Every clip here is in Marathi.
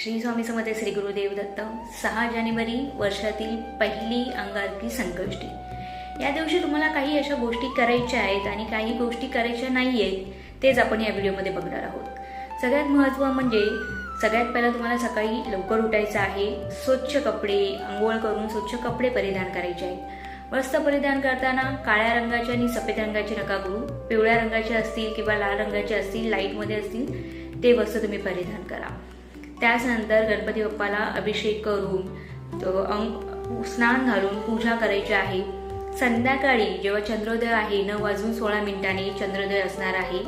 श्री स्वामी समर्थ श्री गुरुदेव दत्त। 6 जानेवारी वर्षातील पहिली अंगारकी संकष्टी। या दिवशी तुम्हाला काही अशा गोष्टी करायच्या आहेत आणि काही गोष्टी करायच्या नाही आहेत, तेच आपण या व्हिडिओमध्ये बघणार आहोत। सगळ्यात महत्त्व म्हणजे सगळ्यात पहिला तुम्हाला सकाळी लवकर उठायचं आहे। स्वच्छ कपडे, अंघोळ करून स्वच्छ कपडे परिधान करायचे आहेत। वस्त्र परिधान करताना काळ्या रंगाचे आणि सफेद रंगाचे नका करू। पिवळ्या रंगाचे असतील किंवा लाल रंगाचे असतील, लाईटमध्ये असतील ते वस्त्र तुम्ही परिधान करा। त्यानंतर गणपती बाप्पाला अभिषेक करून स्नान घालून पूजा करायची आहे। संध्याकाळी जेव्हा चंद्रोदय आहे 9:16 चंद्रोदय असणार आहे,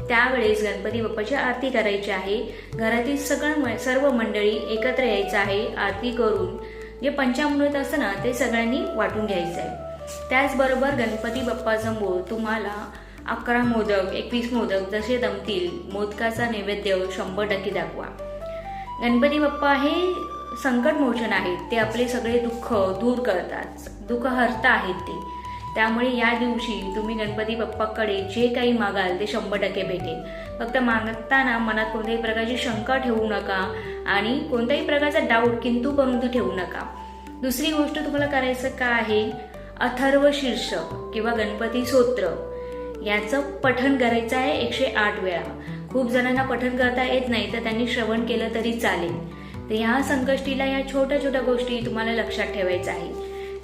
त्यावेळेस गणपती बाप्पाची आरती करायची आहे। घरातील सर्व मंडळी एकत्र यायचं आहे। आरती करून जे पंचामृत असतं ना ते सगळ्यांनी वाटून घ्यायचं आहे। त्याचबरोबर गणपती बाप्पासमोर तुम्हाला 11 मोदक 21 मोदक जसे जमतील मोदकाचा नैवेद्य 100% दाखवा। गणपती बाप्पा हे संकट मोचन आहेत, ते आपले सगळे दुःख दूर करतात, दुःख हरता आहेत ते। त्यामुळे या दिवशी तुम्ही गणपती बाप्पाकडे जे काही मागाल ते 100% भेटेल। फक्त मागताना मनात कोणत्याही प्रकारची शंका ठेवू नका आणि कोणत्याही प्रकारचा डाऊट किंतु परंतु ठेवू नका। दुसरी गोष्ट तुम्हाला करायचं का आहे, अथर्व शीर्ष किंवा गणपती स्तोत्र याचं पठण करायचं आहे 108 वेळा। खूप जणांना पठण करता येत नाही, तर त्यांनी श्रवण केलं तरी चालेल। तर ह्या संकष्टीला या छोट्या छोट्या गोष्टी तुम्हाला लक्षात ठेवायचं आहे।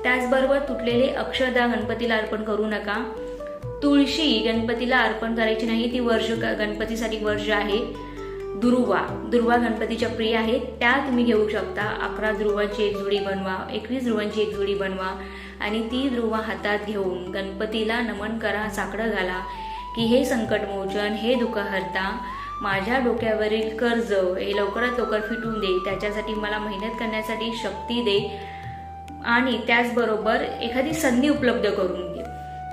त्याचबरोबर तुटलेले अक्षदा गणपतीला अर्पण करू नका। तुळशी गणपतीला अर्पण करायची नाही, ती गणपतीसाठी वर्ज्य आहे। दुर्वा गणपतीच्या प्रिय आहेत, त्या तुम्ही घेऊ शकता। 11 ध्रुवांची एक जोडी बनवा, 21 ध्रुवांची एक जोडी बनवा आणि ती ध्रुवा हातात घेऊन गणपतीला नमन करा, साकडं घाला की हे संकटमोचन, हे दुःख हरता, माझ्या डोक्यावरील कर्ज हे लवकरात लवकर फिटून दे, त्याच्यासाठी मला मेहनत करण्यासाठी शक्ती दे आणि त्याचबरोबर एखादी संधी उपलब्ध करून दे।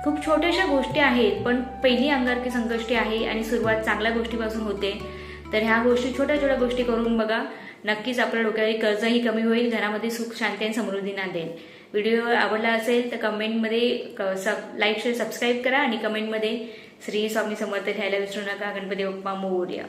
खूप छोट्याशा गोष्टी आहेत, पण पहिली अंगारकी संकष्टी आहे आणि सुरुवात चांगल्या गोष्टीपासून होते। तर ह्या गोष्टी छोट्या छोट्या गोष्टी करून बघा, नक्कीच आपल्या डोक्यावरील कर्जही कमी होईल, घरामध्ये सुख शांती आणि समृद्धी नांदेल। व्हिडिओ आवडला असेल तर कमेंटमध्ये लाईक शेअर सबस्क्राईब करा आणि कमेंटमध्ये श्री स्वामी समर्थ लिहायला विसरू नका। गणपती बाप्पा मोरया।